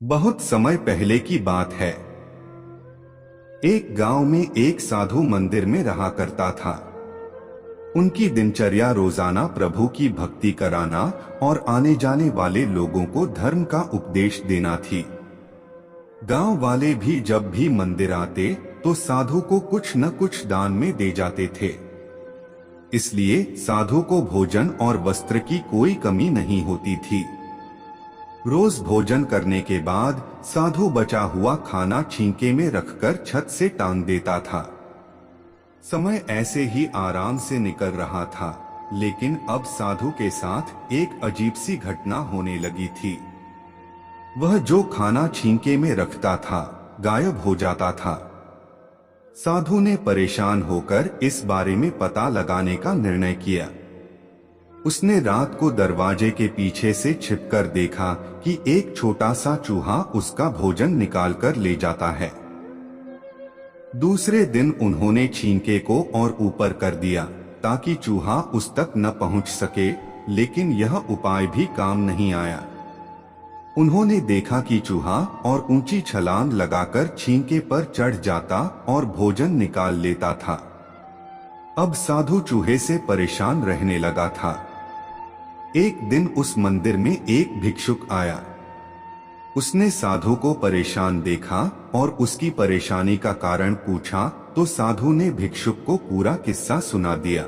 बहुत समय पहले की बात है। एक गांव में एक साधु मंदिर में रहा करता था। उनकी दिनचर्या रोजाना प्रभु की भक्ति कराना और आने जाने वाले लोगों को धर्म का उपदेश देना थी। गांव वाले भी जब भी मंदिर आते तो साधु को कुछ न कुछ दान में दे जाते थे। इसलिए साधु को भोजन और वस्त्र की कोई कमी नहीं होती थी। रोज भोजन करने के बाद साधु बचा हुआ खाना छींके में रखकर छत से टांग देता था। समय ऐसे ही आराम से निकल रहा था, लेकिन अब साधु के साथ एक अजीब सी घटना होने लगी थी। वह जो खाना छींके में रखता था गायब हो जाता था। साधु ने परेशान होकर इस बारे में पता लगाने का निर्णय किया। उसने रात को दरवाजे के पीछे से छिपकर देखा कि एक छोटा सा चूहा उसका भोजन निकाल कर ले जाता है। दूसरे दिन उन्होंने छींके को और ऊपर कर दिया ताकि चूहा उस तक न पहुंच सके, लेकिन यह उपाय भी काम नहीं आया। उन्होंने देखा कि चूहा और ऊंची छलांग लगाकर छींके पर चढ़ जाता और भोजन निकाल लेता था। अब साधु चूहे से परेशान रहने लगा था। एक दिन उस मंदिर में एक भिक्षुक आया। उसने साधु को परेशान देखा और उसकी परेशानी का कारण पूछा तो साधु ने भिक्षुक को पूरा किस्सा सुना दिया।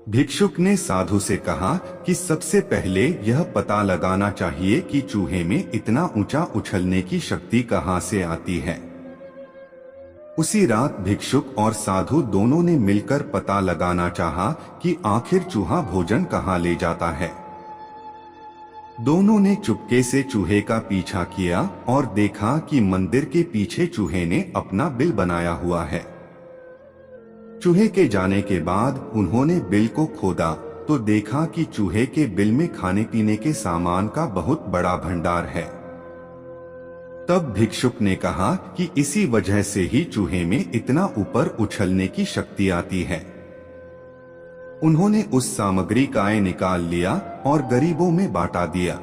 भिक्षुक ने साधु से कहा कि सबसे पहले यह पता लगाना चाहिए कि चूहे में इतना ऊंचा उछलने की शक्ति कहां से आती है। उसी रात भिक्षुक और साधु दोनों ने मिलकर पता लगाना चाहा कि आखिर चूहा भोजन कहाँ ले जाता है। दोनों ने चुपके से चूहे का पीछा किया और देखा कि मंदिर के पीछे चूहे ने अपना बिल बनाया हुआ है। चूहे के जाने के बाद उन्होंने बिल को खोदा तो देखा कि चूहे के बिल में खाने पीने के सामान का बहुत बड़ा भंडार है। तब भिक्षुक ने कहा कि इसी वजह से ही चूहे में इतना ऊपर उछलने की शक्ति आती है। उन्होंने उस सामग्री का निकाल लिया और गरीबों में बांटा दिया।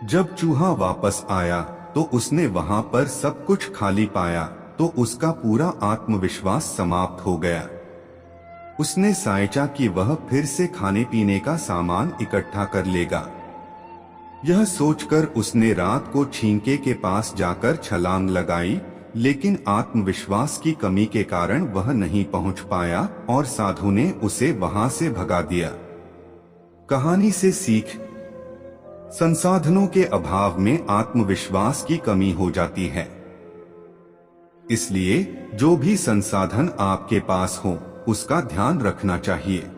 जब चूहा वापस आया तो उसने वहां पर सब कुछ खाली पाया तो उसका पूरा आत्मविश्वास समाप्त हो गया। उसने सोचा कि वह फिर से खाने पीने का सामान इकट्ठा कर लेगा। यह सोचकर उसने रात को छींके के पास जाकर छलांग लगाई, लेकिन आत्मविश्वास की कमी के कारण वह नहीं पहुंच पाया और साधु ने उसे वहां से भगा दिया। कहानी से सीख: संसाधनों के अभाव में आत्मविश्वास की कमी हो जाती है। इसलिए जो भी संसाधन आपके पास हो उसका ध्यान रखना चाहिए।